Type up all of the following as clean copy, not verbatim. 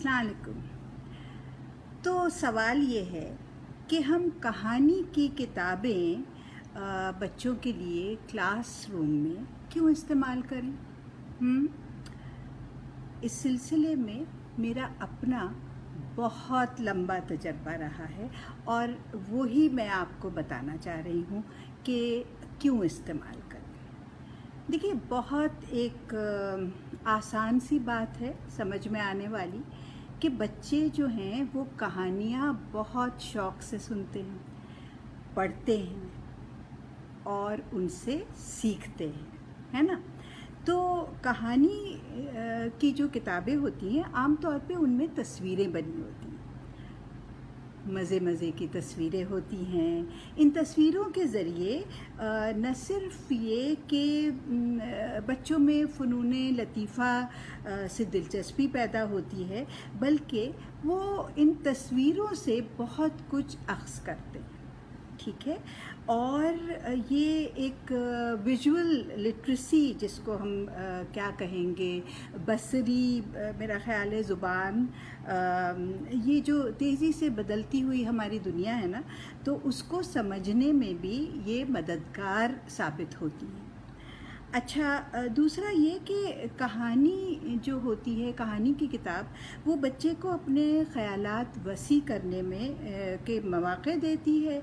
अस्सलाम वालेकुम। तो सवाल ये है कि हम कहानी की किताबें बच्चों के लिए क्लास रूम में क्यों इस्तेमाल करें? इस सिलसिले में मेरा अपना बहुत लंबा तजर्बा रहा है और वही मैं आपको बताना चाह रही हूँ कि क्यों इस्तेमाल करें। देखिए, बहुत एक आसान सी बात है समझ में आने वाली कि बच्चे जो हैं वो कहानियाँ बहुत शौक़ से सुनते हैं, पढ़ते हैं और उनसे सीखते हैं, है ना? तो कहानी की जो किताबें होती हैं आम तौर पे उनमें तस्वीरें बनी होती हैं, मज़े मज़े की तस्वीरें होती हैं। इन तस्वीरों के ज़रिए न सिर्फ ये कि बच्चों में फ़नून लतीफ़ा से दिलचस्पी पैदा होती है, बल्कि वो इन तस्वीरों से बहुत कुछ अख़ज़ करते हैं, ठीक है। और ये एक विजुअल लिटरेसी जिसको हम क्या कहेंगे, बसरी मेरा ख़्याल है ज़ुबान, ये जो तेज़ी से बदलती हुई हमारी दुनिया है ना, तो उसको समझने में भी ये मददगार साबित होती है। अच्छा, दूसरा ये कि कहानी जो होती है, कहानी की किताब, वो बच्चे को अपने ख़यालात वसी करने में के मौक़े देती है,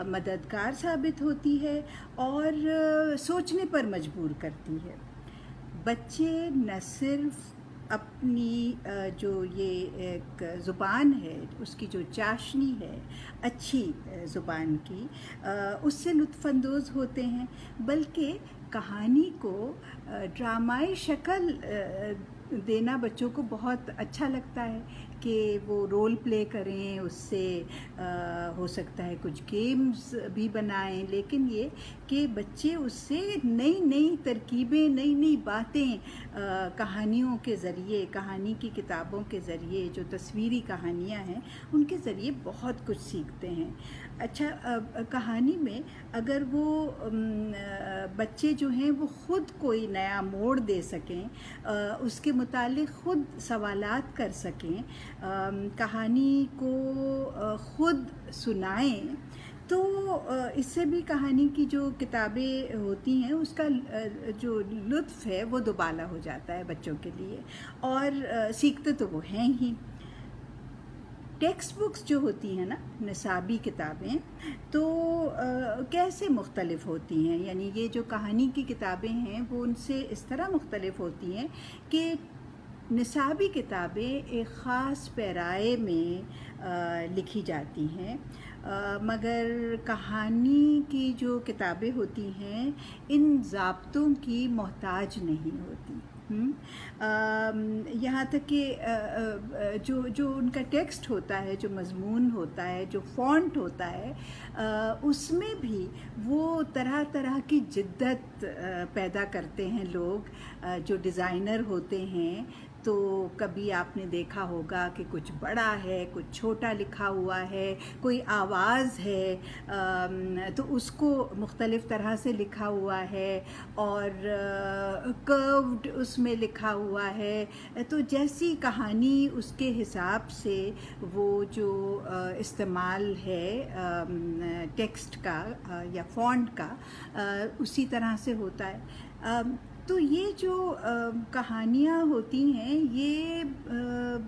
मददगार साबित होती है और सोचने पर मजबूर करती है। बच्चे न सिर्फ़ अपनी जो ये एक ज़ुबान है, उसकी जो चाशनी है अच्छी ज़ुबान की, उससे लुत्फ़अंदोज़ होते हैं, बल्कि कहानी को ड्रामाई शक्ल देना बच्चों को बहुत अच्छा लगता है कि वो रोल प्ले करें, उससे हो सकता है कुछ गेम्स भी बनाएं, लेकिन ये कि बच्चे उससे नई नई तरकीबें, नई नई बातें कहानियों के ज़रिए, कहानी की किताबों के ज़रिए, जो तस्वीरी कहानियाँ हैं उनके ज़रिए बहुत कुछ सीखते हैं। अच्छा, कहानी में अगर वो बच्चे जो हैं वो ख़ुद कोई नया मोड़ दे सकें, उसके मुतालिक ख़ुद सवालात कर सकें, कहानी को ख़ुद सुनाएं, तो इससे भी कहानी की जो किताबें होती हैं उसका जो लुत्फ़ है वो दुबाला हो जाता है बच्चों के लिए, और सीखते तो वो हैं ही। टेक्स्ट बुक्स जो होती हैं ना, निसाबी किताबें, तो कैसे मुख्तलिफ़ होती हैं, यानी ये जो कहानी की किताबें हैं वो उनसे इस तरह मुख्तलिफ़ होती हैं कि निसाबी किताबें एक ख़ास पैराए में लिखी जाती हैं, मगर कहानी की जो किताबें होती हैं इन ज़ाब्तों की मोहताज नहीं होती। यहाँ तक कि जो उनका टेक्स्ट होता है, जो मज़मून होता है, जो फ़ॉन्ट होता है, उसमें भी वो तरह तरह की जिद्दत पैदा करते हैं लोग, जो डिज़ाइनर होते हैं। तो कभी आपने देखा होगा कि कुछ बड़ा है, कुछ छोटा लिखा हुआ है, कोई आवाज़ है तो उसको मुख्तलिफ़ तरह से लिखा हुआ है, और कर्व्ड उसमें लिखा हुआ है। तो जैसी कहानी उसके हिसाब से वो जो इस्तेमाल है टेक्स्ट का या फ़ॉन्ट का, उसी तरह से होता है। तो ये जो कहानियाँ होती हैं ये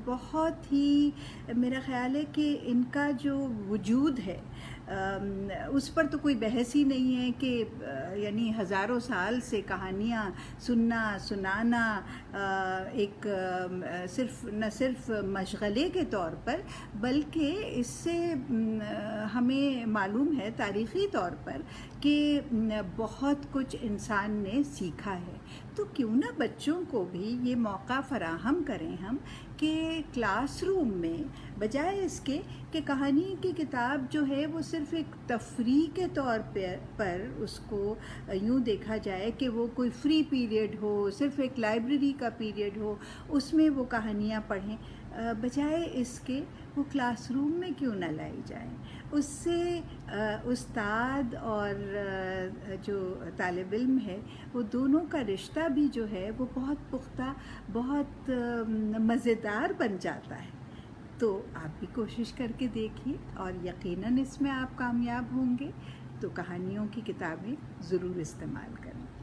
बहुत ही, मेरा ख़्याल है कि इनका जो वजूद है उस पर तो कोई बहस ही नहीं है कि यानी हज़ारों साल से कहानियाँ सुनना, सुनाना एक न सिर्फ मशगले के तौर पर, बल्कि इससे हमें मालूम है तारीख़ी तौर पर कि बहुत कुछ इंसान ने सीखा है। तो क्यों ना बच्चों को भी ये मौका फ़राहम करें हम कि क्लासरूम में, बजाय इसके कि कहानी की किताब जो है वो सिर्फ़ एक तफरीह के तौर पर उसको यूँ देखा जाए कि वो कोई फ्री पीरियड हो, सिर्फ़ एक लाइब्रेरी का पीरियड हो, उसमें वो कहानियाँ पढ़ें, बजाय इसके وہ کلاس روم میں کیوں نہ لائی جائیں؟ اس سے استاد اور جو طالب علم ہے وہ دونوں کا رشتہ بھی جو ہے وہ بہت پختہ، بہت مزیدار بن جاتا ہے۔ تو آپ بھی کوشش کر کے دیکھیے اور یقیناً اس میں آپ کامیاب ہوں گے۔ تو کہانیوں کی کتابیں ضرور استعمال کریں۔